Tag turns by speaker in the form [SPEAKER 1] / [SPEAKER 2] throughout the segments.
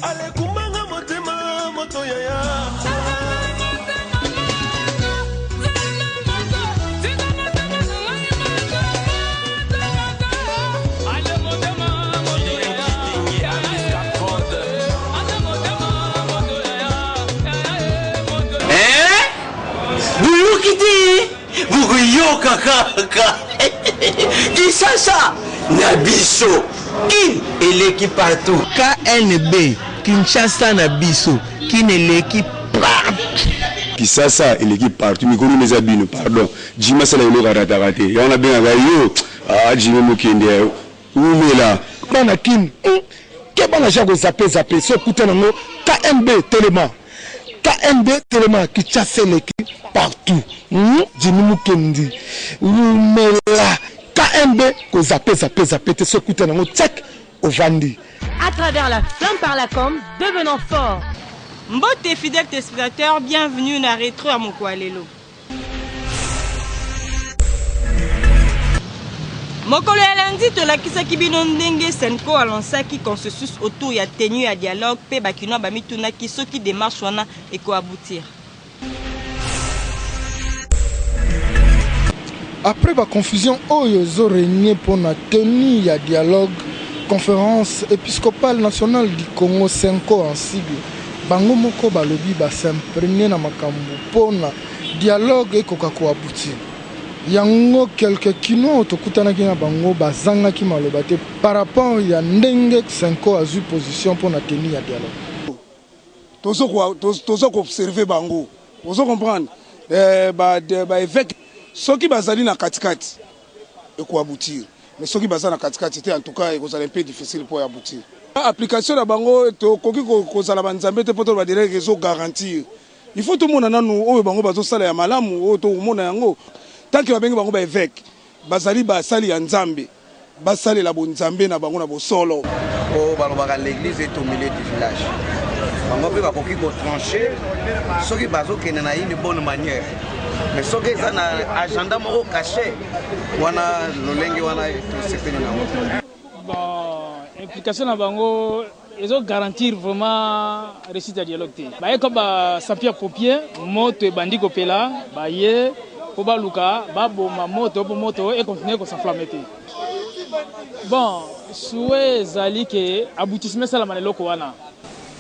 [SPEAKER 1] Ale kumanga motema moto yaya. Buguyoka kaka. Kisasa Nabiso Kin eleki partout.
[SPEAKER 2] KNB Kinshasa Nabiso Kin eleki partout.
[SPEAKER 3] Kisasa eleki partout. Mikuru neza bino pardon. Jima sala ilo karatakate. Yana benga gayo. Jima mukende. Umela.
[SPEAKER 2] Bana Kin. Ke bana jago zape so kute nango KNB Telema. KNB Telema Kinshasa eleki partout. Jimi mukendi. Umela. KNB ko zape te so kute nango check au Vandi.
[SPEAKER 4] À travers la flamme par la com, devenant fort. Mbote fidèles téléspectateurs, bienvenue na rétro à Mokwalelo. Mokolo ya lundi tolakisaki bino ndenge Senko alonsaki consensus autour ya tenue ya dialogue pe bakino bamitunaki soki démarche wana ekoaboutir.
[SPEAKER 2] Après la confusion, ils ont régné pour la tenue de dialogue, conférence épiscopale nationale du Congo 5 ans en sigle. Bango moko balobi ba s'imprégner na makambo pour na dialogue et kokako abouti. Yango quelques kino tokutana ki na bango bazanga ki malobate par rapport ya ndenge 5 ans a eu position pour la tenue de dialogue.
[SPEAKER 5] Tozo ko observer bango. Tozo comprendre ba évêque soki bazali na katikati ekoaboutir mais soki bazali na katikati te en tout cas ekozala un peu difficile pour aboutir. Application na bango to koki kozala banzambe te poto ba dire réseau garantir. Il faut tout monde nanu oyo bango bazo sala ya malamu oyo to mona yango tant que babengi bango ba évêque bazali ba sali ya nzambe basali la bonzambe na bango na bosolo
[SPEAKER 6] o balobaka l'église est au milieu du village. Bango pe bakoki ko trancher soki bazo kene na une bonne manière. Mais ce qui est un agenda caché, wana lolenge wana tout ce que nous
[SPEAKER 7] bon, implication na bango, ils ont garantir vraiment réussite à dialogue. Bah comme sapia popier, moto bandi kopela, bah ye, poba luka, bah boma moto et continuer qu'on s'enflamme. Bon, souhait zali que aboutissement ça la maneloko wana.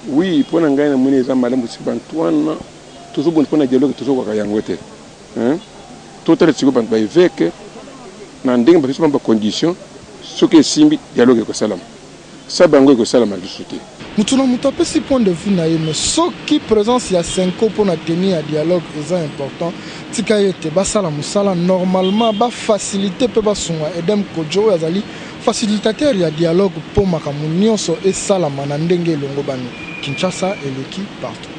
[SPEAKER 3] Oui, pour n'engager na moni za madame Antoine, toujours bon pour na dialogue toujours kwa yangote. Tout est sûr que évêque n'a pas condition ce que simbi dialogue avec salam ça bango avec salam à discuter
[SPEAKER 2] nous avons si point de vue mais ce qui présence il y a 5 ans pour tenir un dialogue est important tika yete basala musala normalement ba faciliter pe basonga edem kojo yazali facilitateur ya dialogue pour makamunio so et salam na ndenge longo bani Kinshasa et l'équipe partout.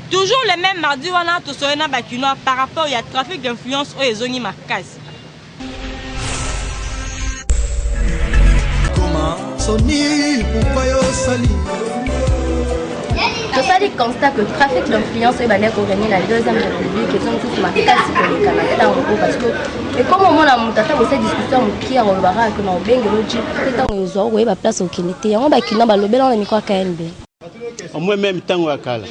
[SPEAKER 4] Toujours le même mardi, on a tout ça par rapport au trafic d'influence aux zones marquées.
[SPEAKER 8] Totali constate que le trafic d'influence est gagné la deuxième république et sont tous marqués pour les Canadiens parce que et comme on a monté cette discussion qui a rebarré que nous bien que nous avons eu la place au Kinité on va qu'il n'a pas le bel dans le micro KNB.
[SPEAKER 9] Au moins même temps à Kala.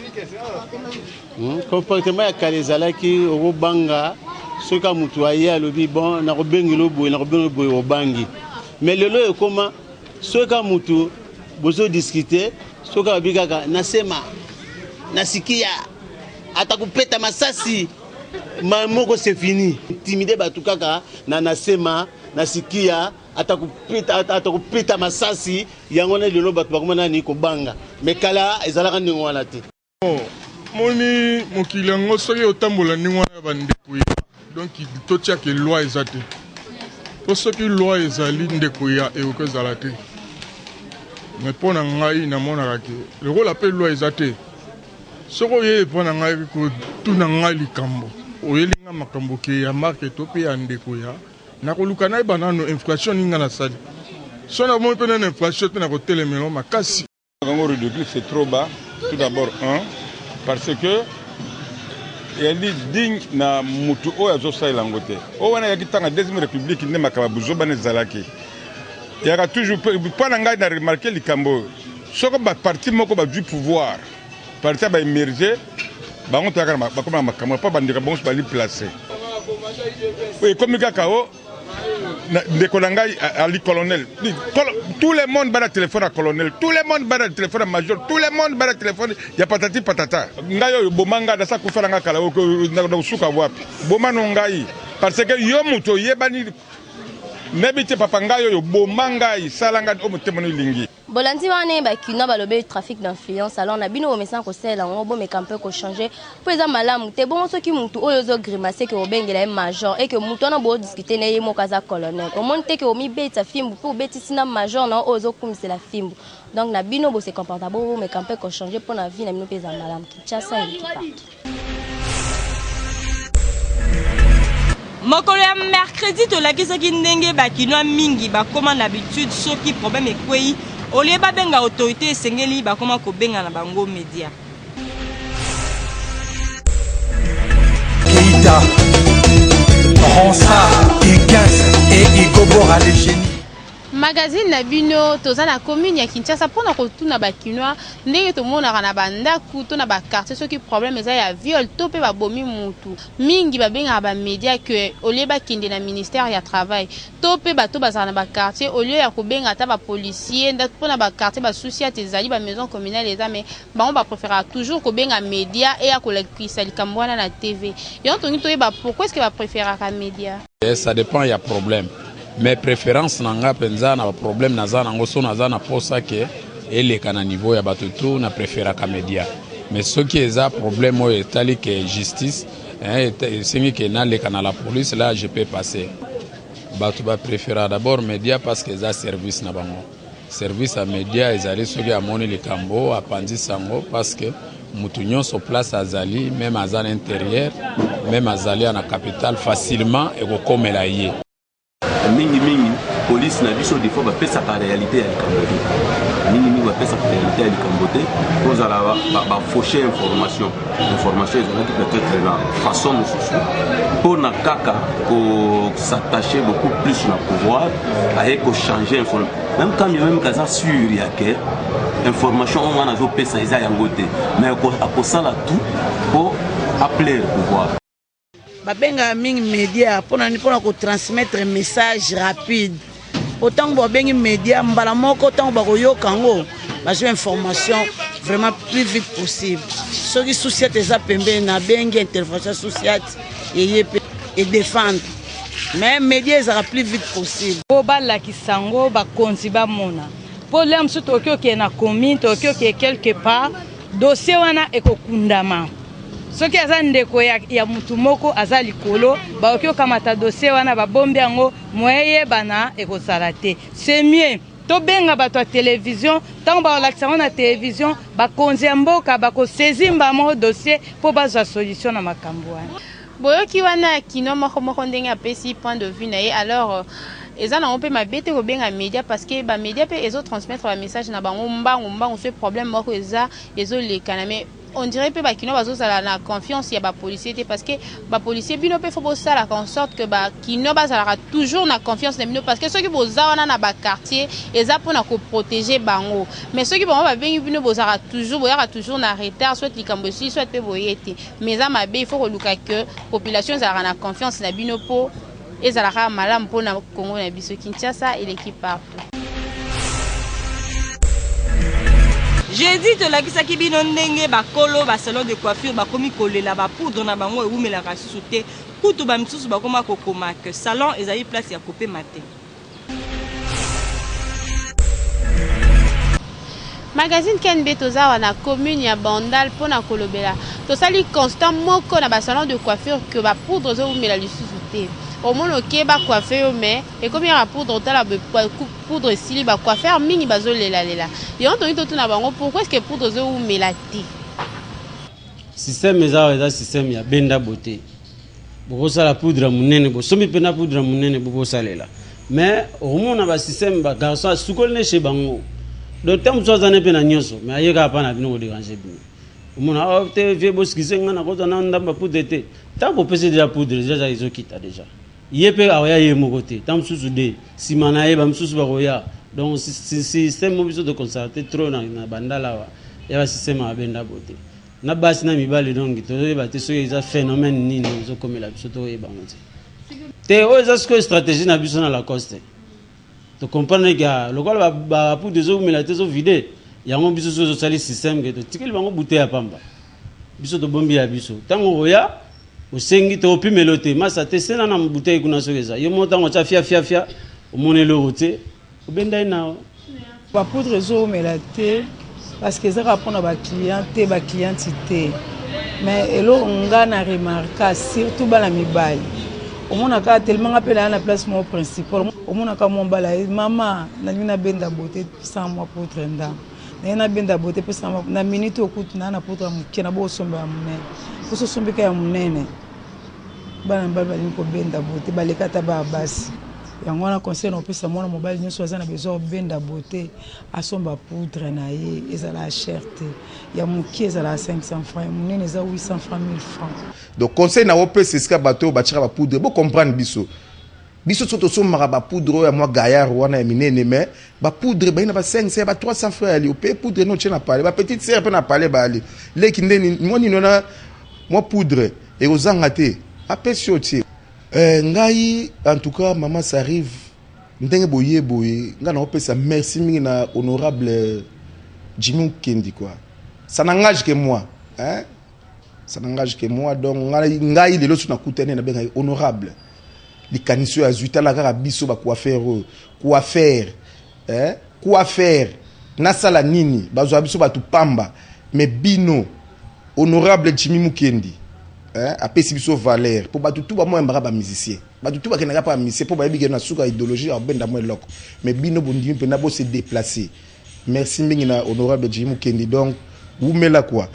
[SPEAKER 9] Comportement à Kala qui au Banga ce qu'a mutuaye à l'obi bon na robengelo boy na robengelo boy au bangi. Mais le lot est comment ce qu'a mutu bozo discuter ce qu'a bigaka nasema nasikia atakupeta masasi mamoko c'est fini timide batukaka na nasema nasikia atakupeta masasi yango na lelo batu bakomana ni kobanga mais kala ezalaka ndingo wana te
[SPEAKER 10] moni mokilango soki otambola ndingo wana bandeko donc totia ke loi ezate po soki loi ezali ndeko ya ekozala te mais pona ngai na monaka ke le rôle appelle loi ezate soko ye pona ngai ko tuna ngai likambo oyelinga makambo ke ya marque to pe ya ndeko ya na koluka na banano inflation ninga na sali so na mo pe na inflation te na ko telemelo makasi
[SPEAKER 11] Congo ridicule c'est trop bas tout d'abord parce que il dit digne na mutu o ya zo sala ngote o wana ya kitanga deuxième république ne makaba buzoba ne zalaki il y a toujours pas nanga na remarquer likambo soko ba parti moko ba du pouvoir parti ba émerger ba on taka ba comme makambo pas bandika bon ba li placer oui comme kakao de Kolanga à li colonel tout le monde ba téléphone à colonel tout le monde ba téléphone à major tout le monde ba téléphone ya patati patata ngayo bomanga da sa ko fera ngakala na suka wapi bomano ngai parce que yo muto yebani nebite papa ngayo yo bomanga salanga o mutemoni lingi
[SPEAKER 8] bolandi wana bakina balobe trafic d'influence alors na bino omesa ko sela ngo bo mekampe ko changer po eza malamu te bon soki mutu oyo zo grimacer ke obengela major et que mutu na bo discuter na yemo kaza colonel o monte ke omi beta fimbu po betisi na major na ozo kumisela fimbu donc na bino bo se comporta bo mekampe ko changer po na vie na bino peza malamu Kinshasa et partout.
[SPEAKER 4] Mokolo ya mercredi tolakisaki ndenge bakinoa mingi bakoma na habitude soki problème ekwei olie babenga autorité esengeli bakoma kobenga na bango média.
[SPEAKER 12] Keita, Ronsa, Ikens et Igobora les génies.
[SPEAKER 13] Magazine na bino toza na commune ya Kinshasa pona kotuna bakinoa ndenge tomona na bandaku to na ba quartier soki problème eza ya viol to pe babomi mutu mingi babenga ba media que olie ba kinde na ministère ya travail to pe bato bazana na ba quartier olie ya kobenga ta ba policier nda pona ba quartier ba société ezali ba maison communale eza mais ba on ba préférer toujours kobenga media et ya kolekisa likambwana na TV yo tongi to yeba pourquoi est-ce que ba préférer ka media.
[SPEAKER 14] Ça dépend, il y a problème. Mais préférence nanga penza na problème naza nango so naza na posa ke eleka na niveau ya batutu na préféra ka media. Mais ce qui est un problème au etali que justice c'est que na leka na la police là je peux passer. Batu ba préféra d'abord media parce que ça service na bango. Service à media ezali soki amoni le cambo apandi sango parce que mutu nyonso place azali même à l'intérieur même azali na capitale facilement et ko komela ye.
[SPEAKER 15] Mingi police na biso des fois ba pesa par réalité ya Kambote mingi ba pesa par réalité ya Kambote pour ala ba faucher information ezalaki peut-être na façon mosusu pour na kaka ko s'attacher beaucoup plus na pouvoir et ko changer information même quand même kaza sûr ya que information on wana zo pesa eza yango te mais ko akosala tout pour appeler le pouvoir.
[SPEAKER 16] Babenga mingi média pour ko transmettre message rapide autant que babengi média mbala moko autant ba koyoka ngo bazo information vraiment plus vite possible soki société za pembe na bengi intervention société et défendre mais média ça plus vite possible
[SPEAKER 4] po bala kisango ba konzi ba mona po lem su tokyo ke na commune tokyo ke quelque part dossier wana ekokundama soki aza ndeko ya mutu moko aza likolo baoki okamata dossier wana babombi yango moye bana ekozala te c'est mieux tobenga bato ya télévision ntango baolakisa ngo na télévision bakonzi ya mboka bakosezimba mo dossier mpo bazwa solution na makambo wana
[SPEAKER 13] boyoki wana kino moko ndenge apesi point de vue na ye alors eza na mpe mabete kobenga média parce que ba média pe ezo transmettre ba message na bango mbango ce problème moko eza leka na mais on dirait que bakino bazozala na confiance ya ba policier parce que ba policier bino pe faut bosala en sorte que ba kino bazala toujours na confiance na bino parce que ceux qui bozawana na ba quartier eza pour na ko protéger bango mais ceux qui bon ba bengi bino bozala toujours na retard soit likambo si soit pe boyete mais za mabe il faut reluka que population zala na confiance na bino po ezala malamu po na Congo na biso Kinshasa et l'équipe partout.
[SPEAKER 4] Jeudi tolakisaki bino ndenge bakolo ba salon de coiffure bakomi kolela ba poudre na bango ewumelaka susu te kutu ba misusu bakoma kokoma que salon ezali place ya kope matin.
[SPEAKER 13] Magazine Kenbe toza na commune ya Bandal pona kolobela tosali constant moko na ba salon de coiffure que ba poudre zo umela lisusu te au moins ok ba coiffeur mais et comme il y a poudre tala poudre sili ba coiffeur mingi bazo lela et on tonito tuna bango pourquoi est-ce que poudre zo melati
[SPEAKER 9] système eza système ya benda beauté boko sala poudre munene bo somi pena poudre munene boko salela mais au moins na ba système ba garçon sukole chez bango donc tam soazane pena nyoso mais ayeka pa na bino déranger bino mona te vie boskisenga na kota na ndamba poudre te ta bo pese déjà poudre déjà ils ont quitté déjà Yepe aoya ye mokote. Tam sous de. Simana ye bam sous baroya. Donc système mobiso de constater trop na bandala. Ya ba système abenda bote. Na basi na mibale donc to ba te so eza phénomène nini zo comme la biso to e bangote. Te o eza ce stratégie na biso na la coste. To comprendre que le gars ba pour des eaux mais la teso vide. Yango biso so sali système que to tikeli bango bouteille ya pamba. Biso to bombi ya biso. Tango oya osengi to pimelote masa te sena na bouteille kuna so eza. Yo montango cha fia o monelo rote. O benda ina.
[SPEAKER 17] Ba poudre zo mais la te parce que ça répond à ba clientité. Mais elo nga na remarquer surtout ba la mibali. Au monde a tellement appelé à la place mon principal. Au monde a mon balai maman na nina benda beauté sans moi pour trenda. Na benda beauté pour sans na minute au coup na pour kena bo somba munene. Pour so sombe ka munene. Bana baba ni ko benda beauté balekata ba basi. Yango na conseil on peut sa mona mobile nyo soza na besoin benda beauté asomba poudre na ye ezala cherté ya muki ezala 500 francs munene eza 800 francs 1000 francs.
[SPEAKER 18] Donc conseil na opé c'est ce que bateau batira ba poudre bo comprendre biso soto somara ba poudre ya moi gaillard wana minene mais ba poudre ba ina ba 500 ba 300 francs ali opé poudre no tena parler ba petite sœur pe na parler ba ali leki ndeni moi ni nona moi poudre et aux angate apé choti. Ngai en tout cas maman ça arrive ndenge boye nga na opesa merci mingi na honorable Jimmy Kendi quoi ça n'engage que moi hein ça n'engage que moi donc ngai lelo suna kutene na benga honorable likaniso ya zuita la kaka biso ba coiffeur hein coiffeur na sala nini bazwa biso ba tupamba mais bino honorable Jimmy Mukendi a pesi biso valeur pour batutu ba mo mbaka ba musicien batutu ba kenaka pa musicien pour ba yebi na suka idéologie a benda mo loko mais bino bondimi pe na bo se déplacer merci mingi na honorable Jimmy Kendi donc vous me la quoi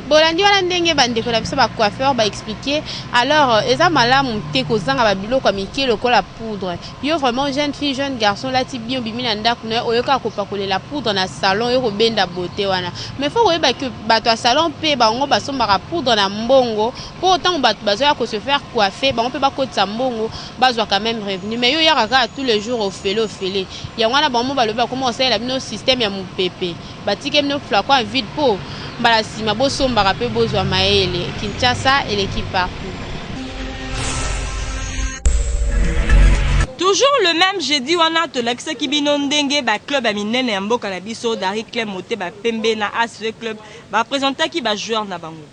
[SPEAKER 13] bolandi wana ndenge bandeko na biso ba coiffeur ba expliquer alors eza malamu te kozanga ba biloko mike lokola poudre yo vraiment jeune fille jeune garçon là ti bien bimina ndako na oyoka kopakolela la poudre na salon yo benda beauté wana mais faut oyeba que bato a salon pe bango basombaka poudre na mbongo pour autant bato bazoya ko se faire coiffer bango pe bakotsa mbongo bazwa quand même revenu mais yo yaka tous les jours au félé ya wana bango baloba comment ça la bino système ya mupepe batike bino flacon vide po Balasima boso mbarape bozwa maele Kinshasa et l'équipe partout.
[SPEAKER 19] Toujours le même jeudi wana to l'ex qui binondenge ba club aminene ya mboka la biso Dari Clem Moté ba pembe na ASV club ba présenter qui ba joueur na bango.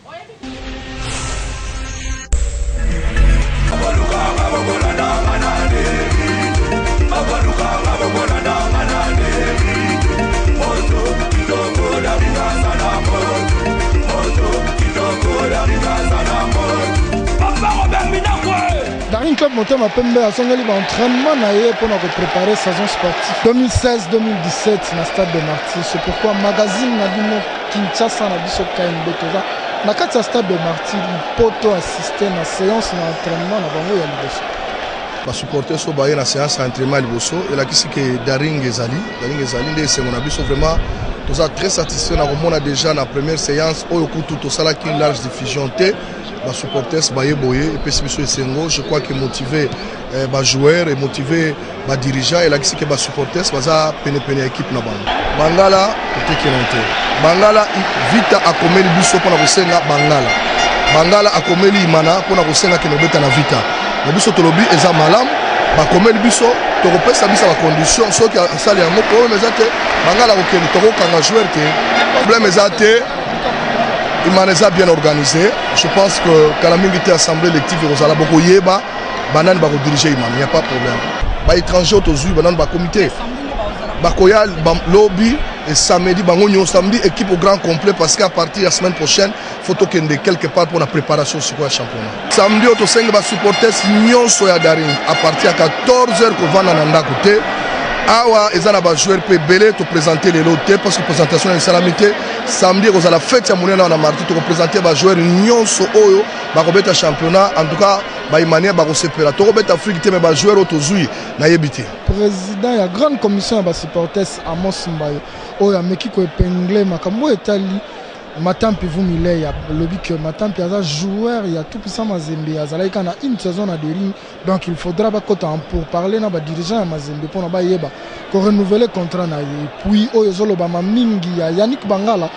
[SPEAKER 2] Dari Clem Moté ma pembe a songeli ba entraînement na ye pour préparer saison sportive 2016-2017 na stade de Martyrs. C'est pourquoi magazine na bino Kinshasa na biso KNB toza na kati ya stade de Martyrs poto assister na séance na entraînement na bango ya liboso.
[SPEAKER 20] Ba supporter so ba na séance d'entraînement liboso et la kisi que Daring ezali nde c'est mon abiso vraiment toza très satisfait na komona déjà na première séance oyo kutu to sala ki large diffusion te ba supporters ba yeboye et puis biso esengo je crois que motiver ba joueurs et motiver ba dirigeants et la kisi que ba supporters baza pene équipe na bango Bangala te kelente Bangala vita akomeli biso pona kosenga Bangala akomeli imana pona kosenga ke nobeta na vita na biso tolobi eza malam bakomeli biso tokopesa biso ba condition soki asali yango problème eza te Bangala kokeli tokokanga joueur te problème eza te Imaneza bien organisé. Je pense que quand la mingi assemblée élective Rosala Boko Yeba, Banan va diriger Iman, il n'y a pas de problème. Bah étranger autour Banan va comité. Bakoya lobby et samedi bangonyo samedi équipe au grand complet parce qu'à partir de la semaine prochaine photo kende quelque part pour la préparation sur le championnat. Samedi auto 5 va supporter nyonso ya Daring à partir à 14h ko vana nanda côté. Awa ezana ba joueur pe belé te présenter les lotés parce que présentation est salamité samedi aux à la fête ya monena na mardi te présenter ba joueur nyonso oyo ba kobeta championnat en tout cas ba imania ba kosepela to kobeta Afrique te mais ba joueur otozui na yebité
[SPEAKER 2] président ya grande commission ya ba supporters Amos Mbaye oyo ameki ko épingler makambo etali Matampi Vumile, il y a lobby que Matampi a joueur, il y a tout puissant Mazembe, il y a une saison à Dering, donc il faudra pour parler à dirigeant à Mazembe pour renouveler le contrat. Et puis, il y a Yannick Bangala,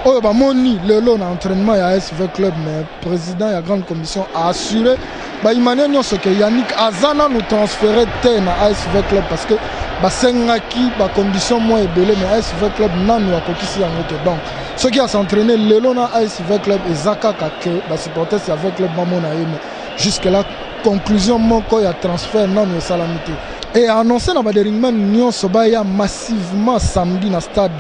[SPEAKER 2] il y a Moni, le entraînement, il y a SV Club, mais le président et la grande commission a assuré que Yannick Azana nous transférait à ASV Club parce que Sengaki, condition moins belée, mais ASV Club n'a pas cotisé en autre. Donc, ceux qui ont s'entraîné le long à ASV Club et Zaka que supporter c'est avec Club Mamonaïm. Jusque-là, conclusion, mon il y a transfert non mais salamité. Et annoncé dans le ringman, Nyon Sobaya massivement samedi dans le stade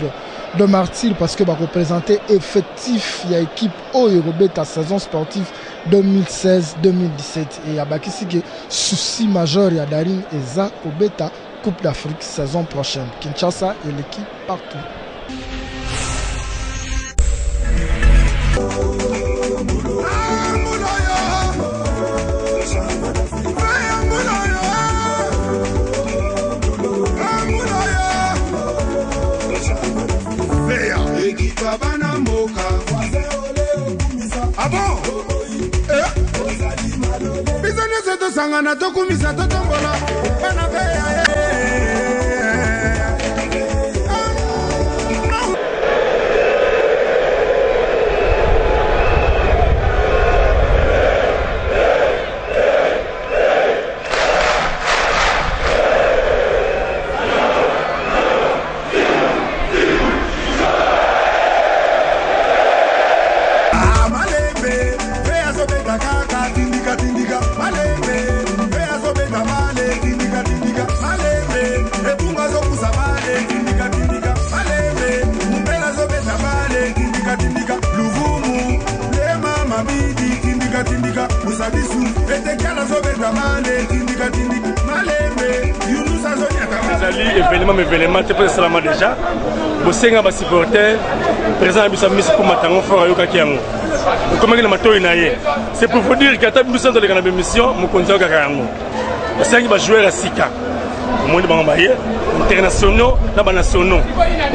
[SPEAKER 2] de Martyr parce que représenter effectif il y a équipe Oyorobet à saison sportive 2016-2017 et il y a ici que souci majeur il y a Daring et Za Obeta Coupe d'Afrique saison prochaine. Kinshasa et l'équipe partout.
[SPEAKER 21] Ah bon? Business to sangana to kumisa to tombola.
[SPEAKER 22] événement te pose salama déjà bosenga ba supporter présent biso misi pour matango fort yoka kiango comme ngina matoi na ye c'est pour vous dire que ata biso dans les émission mo konzo ka yango bosenga ba joueur à sika moni ba mbaye internationaux na ba nationaux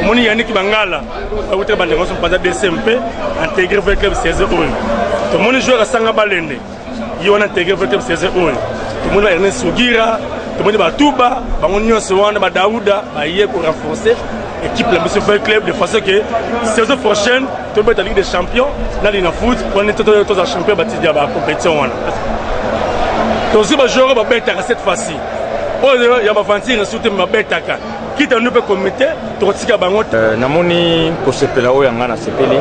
[SPEAKER 22] moni Yannick Bangala ba utre ba ndengo pendant DCMP intégré avec club 16 heures to moni joueur à sanga balende yona intégré avec club 16 heures to moni Ernest Sugira tout le monde va tout bas, on va Daouda, pour renforcer l'équipe de la club de façon que saison prochaine, tout le monde est la Ligue des Champions, là il y a foot, on est tous les champions bâtis de la compétition. Donc si les joueurs vont être cette fois-ci, il y a aventure surtout ma bête quitte à nous peut commettre, tout ce qui a bangot.
[SPEAKER 23] Namoni pour ce pélao yangana sepeli,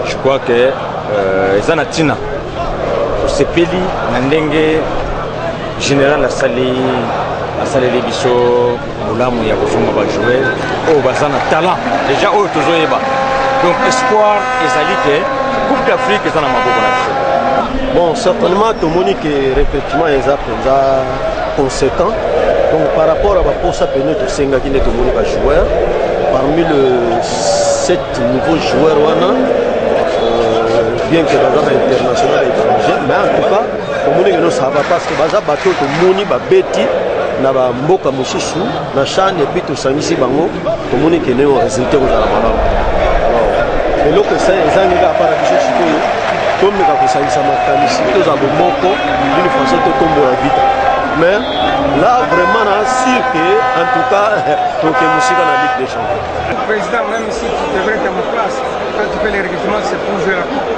[SPEAKER 23] je crois que Zanatina pour ce peli nandenge général la salé biso mulamu ya kozonga ba jouer au bazana talent déjà au tozoyeba donc espoir ezali que Coupe d'Afrique ezana maboko na biso.
[SPEAKER 24] Bon, certainement tout le monde qui effectivement est conséquent. Donc par rapport à la poste à peine de Senga qui est tout le monde joueur parmi le 7 nouveaux joueurs wana bien que dans l'international étranger mais en tout cas tout le monde ne sait pas parce que baza bateau tout le monde ba beti na ba mboka mosusu na chane et puis tout sangisi bango tout le monde qui est au résultat aux alamana et donc ça ezangi ka para biso sikoyo comme ka kusangisa makanisi to za bomoko d'une façon to tombo la vite mais là vraiment on sûr que en tout cas donc musique dans la Ligue des Champions.
[SPEAKER 25] Le président même si tu devrais être à ma place quand tu fais les recrutements c'est pour jouer la coupe.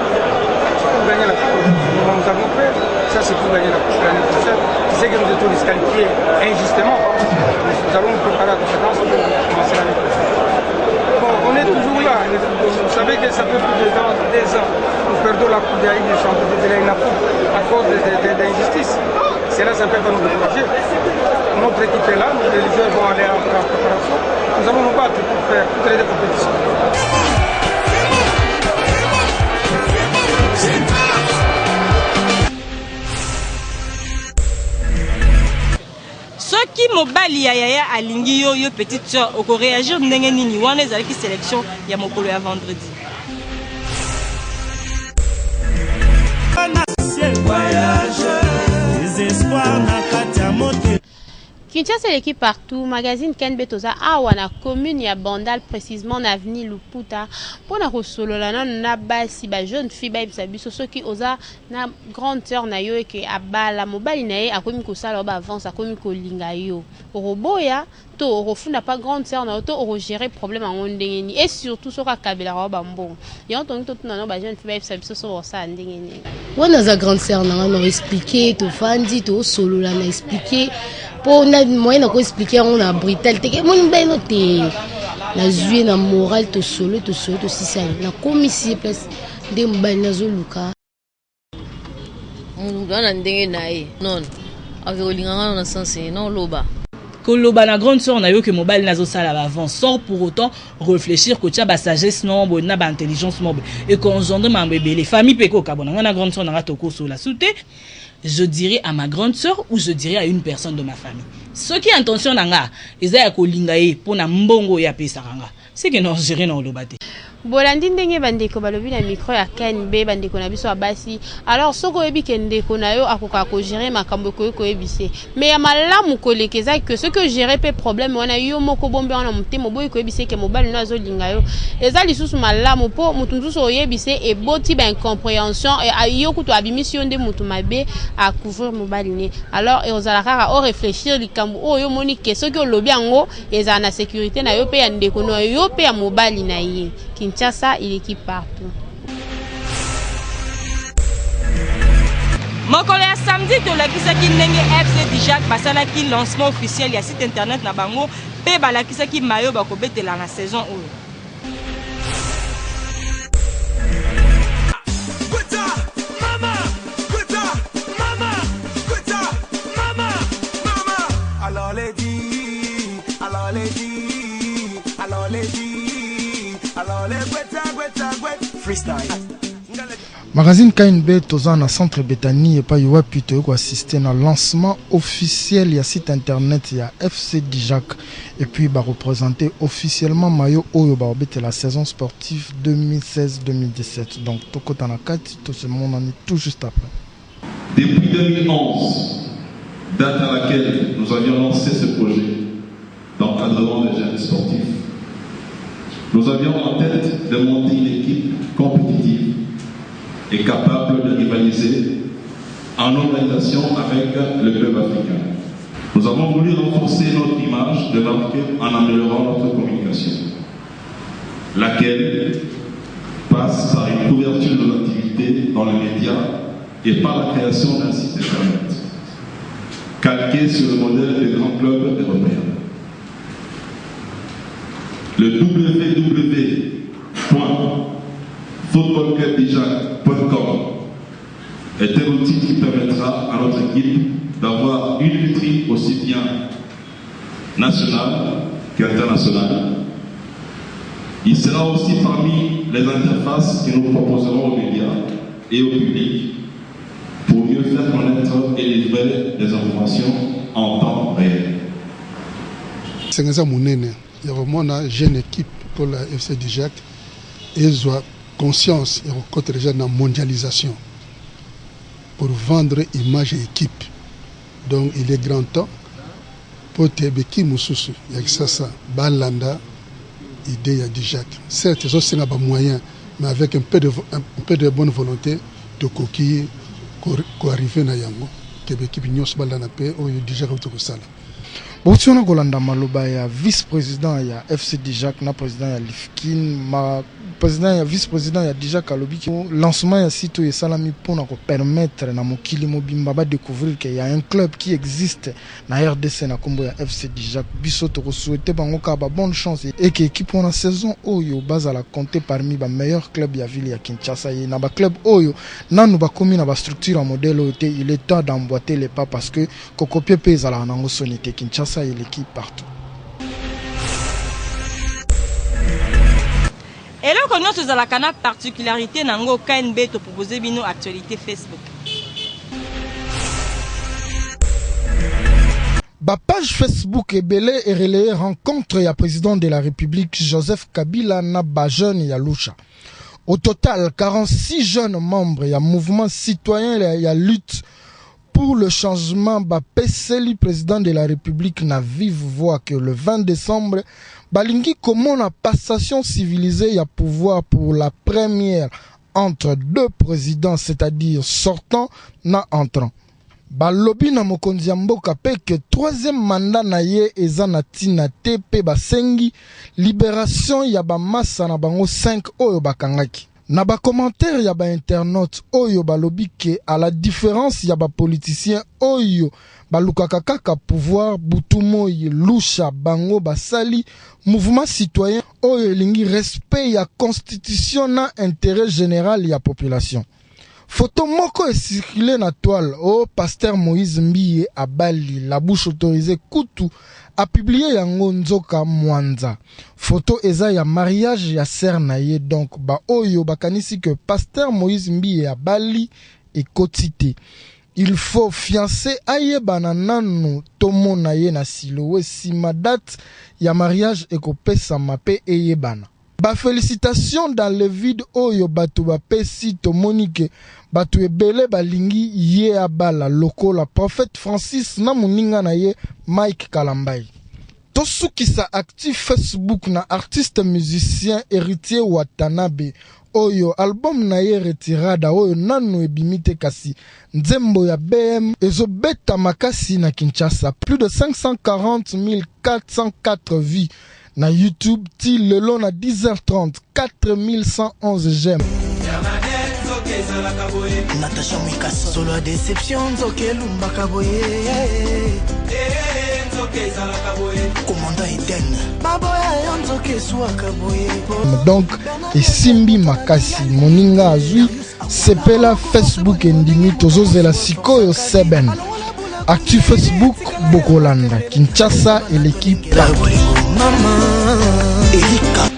[SPEAKER 25] C'est pour gagner la coupe. Nous avons fait ça c'est pour gagner la coupe l'année prochaine. C'est que nous étions disqualifiés injustement. Nous allons nous préparer à la conséquence pour commencer l'année prochaine. Bon, on est toujours là. Vous savez que ça fait plus de 2 ans. Nous perdons la coupe de la Ligue des Champions à cause des injustices. C'est là que ça peut nous décourager. Notre équipe est là, les joueurs vont aller en préparation. Nous allons nous battre pour faire toutes les compétitions.
[SPEAKER 19] Soki mobali ya yaya alingi yo petite soeur oko réagir ndenge nini wana ezalaki sélection ya mokolo ya vendredi.
[SPEAKER 13] Kinshasa l'équipe partout, magazine Ken Betoza, na commune ya Bandal, précisément na avenue Luputa, pour na solola na basi ba jeune fille ba biso soki oza na grande sœur na yo ke abala mobali na ye akomi ko sala ba avance akomi ko linga yo. Roboya to refunda pas grande sœur na to gérer problème en ndengeni et surtout soka kabela ba mbongo. Ya ntongi to na ba jeune fille ba biso so sa ndengeni.
[SPEAKER 1] Wana za grande sœur na expliquer to fandi to solola na expliquer pour na moyen na ko expliquer on a brutalité ke mon beno te na jouer na moral to solo to sisa na commissie place de mbali na zoluka
[SPEAKER 3] on doit ndenge nae non avec olinganga na sens non loba
[SPEAKER 5] koloba na grande sœur na yo que mobile nazo sala avant sans pour autant réfléchir que tia ba sagesse non na ba intelligence mobile et qu'on gendre mambebe les familles peko kabona na grande sœur na toko so la souté. Je dirais à ma grande sœur ou je dirais à une personne de ma famille. Ce qui est intention nanga, ezaya ko lingaye pour na mbongo ya pesa kanga. C'est que non gérer non lobate.
[SPEAKER 13] Bolandi ndenge bandeko balobi na micro ya KNB bandeko na biso abasi. Alors soko yebi kendeko na yo akoka ko gérer makambo ko yebise. Mais ya malamu kolekeza que ce que gérer pe problème wana yo moko bombe wana mutemo boy ko yebise ke mobali na zo linga yo. Eza lisusu malamu po mutunzu so yebise e boti ba incompréhension e yo kuto abimission de mutu mabe à couvrir mobali ne. Alors e ozala kaka o réfléchir likambo o yo moni ke ce que lobi ango eza na sécurité na yo pe ya ndeko no yo pe ya mobali na ye. Kinshasa, il équipe partout.
[SPEAKER 19] Mokolo ya samedi tolakisaki ndenge FC Dijak basalaki lancement officiel ya site internet na bango pe balakisaki mayo bakobetela na saison oyo.
[SPEAKER 2] Magazine KNB toza na centre Betani et pas yoa plutôt ko assister na lancement officiel ya site internet ya FC Dijak et puis ba représenter officiellement mayo oyo ba obete la saison sportive 2016-2017. Donc tokota na kati to ce monde en est tout juste après.
[SPEAKER 6] Depuis 2011, date à laquelle nous avions lancé ce projet d'encadrement des jeunes sportifs, nous avions en tête de monter une équipe compétitive et capable de rivaliser en organisation avec le club africain. Nous avons voulu renforcer notre image de marque en améliorant notre communication, laquelle passe par une couverture de l'activité dans les médias et par la création d'un site internet, calqué sur le modèle des grands clubs européens. Le www.footballclubdijak.com est un outil qui permettra à notre équipe d'avoir une vitrine aussi bien nationale qu'internationale. Il sera aussi parmi les interfaces que nous proposerons aux médias et au public pour mieux faire connaître et livrer des informations en temps réel.
[SPEAKER 7] C'est il y a vraiment une jeune équipe pour la FC Dijak et ils ont conscience et rencontre déjà dans la mondialisation pour vendre image et équipe. Donc il est grand temps pour Tebeki Moussousou, il y a que ça, Balanda, idée à Dijak. Certes, ils ont des moyens, mais avec un peu de bonne volonté de coquille pour arriver à Yango. Tebeki Bignos Balanda Pe, ou Dijak au Sala.
[SPEAKER 2] Botiona Golanda Maloba ya vice-président ya FC Dijak na président ya Lifkin ma président ya vice-président ya Dijak alobi ki lancement ya site et salami pour na permettre na mokili mobimba ba découvrir qu'il y a un club qui existe na RDC na kombo ya FC Dijak biso to souhaiter bango ka ba bonne chance et que équipe na saison oyo bazala compter parmi ba meilleurs clubs ya ville ya Kinshasa et na ba club oyo nanu ba komi na ba structure en modèle oyo il est temps d'emboîter les pas parce que kokopier pe ezala nango sonité Kinshasa et l'équipe partout.
[SPEAKER 19] Et là, quand nous sommes à la canap particularité, nous avons KNB to proposer une actualité Facebook.
[SPEAKER 2] Ba page Facebook est belé et relayé rencontre ya président de la République Joseph Kabila na ba jeune ya Lusha. Au total, 46 jeunes membres ya mouvement citoyen ya lutte pour le changement, Peseli, président de la République, na vive voix que le 20 décembre, balingi comment la passation civilisée y a pouvoir pour la première entre deux présidents, c'est-à-dire sortant na entrant. Balobi na mokonzi ya mboka pe que troisième mandat na ye eza na tina te pe basengi libération ya bamasa na bango 5 oyo bakangaki. Na ba commentaire ya ba internaute oyo balobi ke à la différence ya ba politicien oyo balukaka kaka pouvoir butumoyi lusha bango basali mouvement citoyen oyo elingi respect ya constitution na intérêt général ya population. Photo moko est circulée na toile au pasteur Moïse Mbiye à Bali, la bouche autorisée Kutu a publié yango Nzoka Mwanza. Photo eza ya mariage ya sœur naye donc ba oyo bakanisi que pasteur Moïse Mbiye à Bali et kotite. Il faut fiancé aye bananano tomo naye na silowe sima date ya mariage ekopesa mape eye bana. Ba félicitations dans le vide oyo batu ba pesi tomonike batu ebele balingi ye abala lokola prophète Francis na muninga na ye Mike Kalambai. Tosukisa actif Facebook na artiste musicien héritier Watanabe oyo album na ye retirada oyo nanu ebimite kasi nzembo ya BM ezobeta makasi na Kinshasa. Plus de 540 404 vues na YouTube ti lelo na 10h30 4111 j'aime.
[SPEAKER 8] Natasha Mikasa solo a déception nzoke lumba kaboye commandant Eden baboya yo nzoke swa kaboye.
[SPEAKER 2] Donc esimbi makasi moninga azui sepela Facebook endimi tozozela sikoyo seben. Actu Facebook Bokolanda Kinshasa et l'équipe Maman Erika.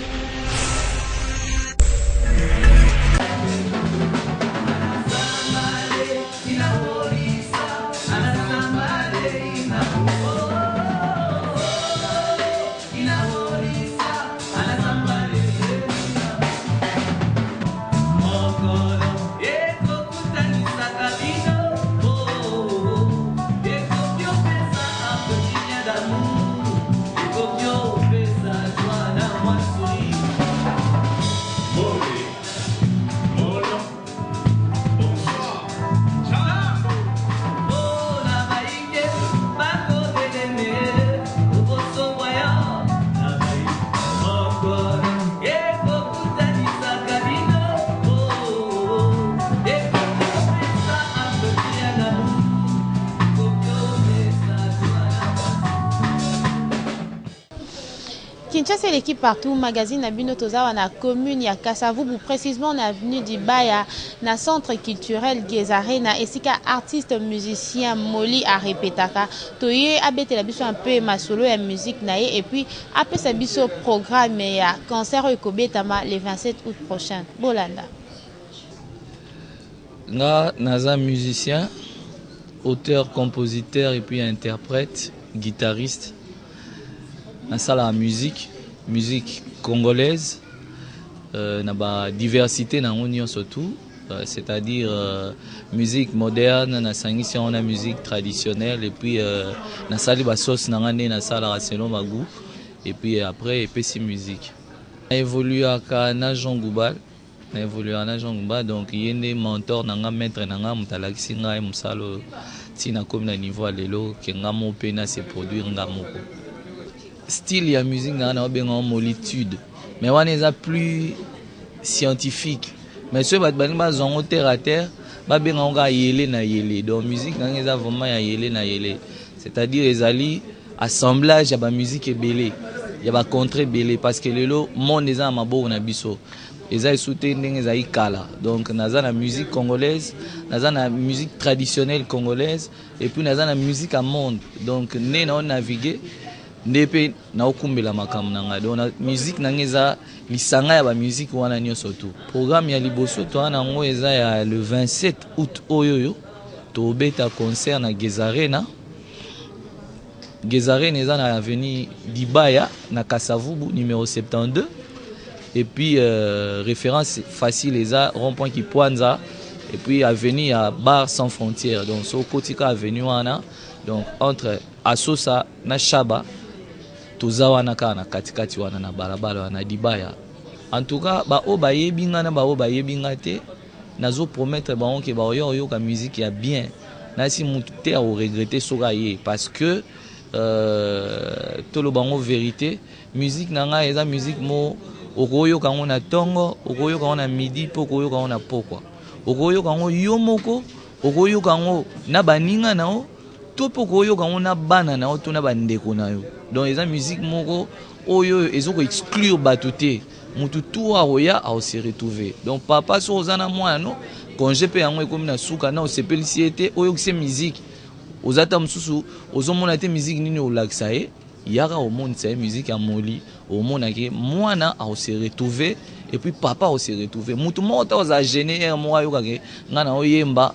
[SPEAKER 13] Kinshasa et l'équipe partout, magazine Abino Tozawa na commune ya Kasavubu, précisément na avenue du Baya, na centre culturel Gezarena, et si artiste musicien Moli a répétaka, toye abete la biso un peu ma solo et musique nae, et puis après sa biso programme ya concert Ekobetama le 27 août prochain. Bolanda.
[SPEAKER 10] Nga naza musicien, auteur, compositeur et puis interprète, guitariste. Na sala musique congolaise, na ba diversité na union surtout, c'est-à-dire musique moderne, na sangisi on a musique traditionnelle et puis na sali ba sauce na ngane na sala selon ma goût et puis après epesi musique. Na évolué à na Jean Goubal, donc yende mentor na nga maître na nga mutalakisi nga musalo tina comme na niveau à lelo ke nga mo pena se produire nga moko. Style ya musique na benga molitude mais on est plus scientifique mais ceux bat bani ba zongo terre à terre ba benga nga yele na yele donc musique na ngeza vraiment ya yele na yele c'est-à-dire ezali assemblage ya ba musique ebele ya ba contre belé parce que lelo monde eza mabo na biso eza soute ndenge eza ikala donc naza na musique congolaise naza na musique traditionnelle congolaise et puis naza na musique à monde donc né na on naviguer ndepe na okumbela makambo nanga donc na musique nangeza lisanga ya ba musique wana nyo surtout programme ya liboso to na ngo eza ya le 27 août oyoyo to beta concert na Gezarena eza na avenue Dibaya na Kasavubu numéro 72 et puis référence facile eza rond-point Kipwanza Et puis avenue, il y a Bar Sans Frontières. Donc, sur Kotika Avenue, donc entre Asosa na Shaba, Tozawana kana katikati wana na barabara wana Dibaya. En tout cas, ba o ba yebinga na ba o ba yebinga te, nazo promettre ba on ke ba yo ka musique ya bien. Na si muté a regretter soga ye parce que tolo bango vérité, musique nanga eza musique mo okoyo kango na tongo, okoyo kango na midi, okoyo kango na pokwa. Okoyo kango yo moko, okoyo kango na baninga nao, to okoyo kango na bana nao, to na bandeko na yo. Donc eza musique moko oyo ezoko exclure batoté. Mutu tout oya a se retrouver. Donc papa so ozana mwana no, congé pe yango ekomi na suka na osepelisi ete oyo kise musique. Ozata msusu ozomona te musique nini olakisa ye. Yaka omona sa musique ya moli, omona ke mwana a se retrouver et puis papa a se retrouver. Mutu mota oza gêner moi yo kake ngana oyemba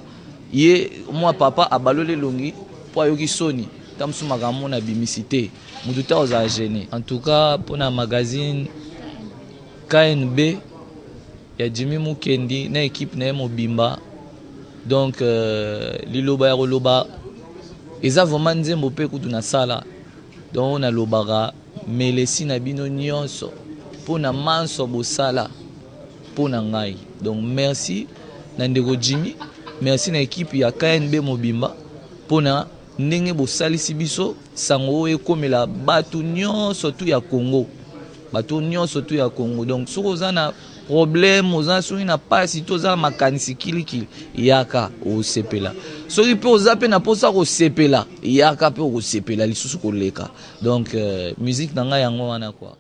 [SPEAKER 10] ye moi papa abalole longi po ayoki soni. Tamsuma kamona bimicité. Mutu ta oza gêner. En tout cas pour na magazine KNB, il y a Jimmy Mukendi, na équipe na Mobimba. Donc liloba ya loba eza vraiment nzembo pe kutu na sala. Donc on a lobara melesi na bino nyonso pona manso bosala pona ngai. Donc merci na ndeko Jimmy, merci na équipe ya KNB Mobimba pona ndenge bosalisi biso sango ekomela batu nyonso tu ya Congo. Bato nyonso tu ya Congo. Donc soko ozana problème ozana soki na pasi to ozana makanisi kilikili yaka osepela. Soki pe ozape na posa ko sepela yaka pe ko sepela lisusu koleka. Donc musique nanga yango wana quoi.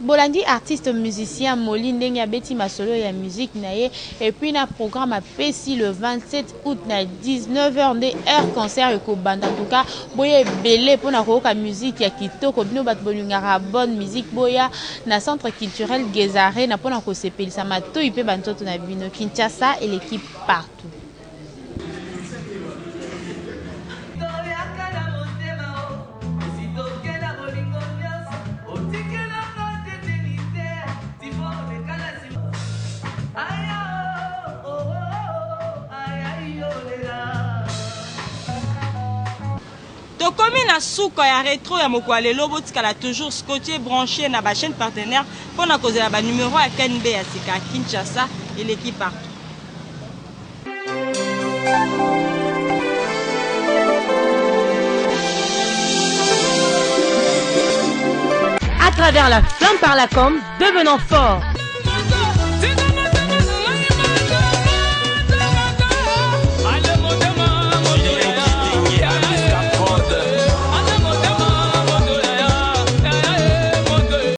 [SPEAKER 13] Bolandi artiste musicien Moli ndenge abeti masolo ya musique naye et puis na programme a pesi le 27 août na 19h de heure concert ko banda en tout cas boye belé pona ko ka musique ya kitoko bino bat bolingara bonne musique boya na centre culturel Gezare na pona ko sepelisa matoi pe bantoto na bino Kinshasa et l'équipe partout.
[SPEAKER 19] Tokomi na suka ya rétro ya mokwale lobo tikala toujours scotché branché na ba chaîne partenaire pour na kozela ba numéro ya KNB ya sika Kinshasa et l'équipe partout.
[SPEAKER 11] À travers la flamme par la com, devenons forts.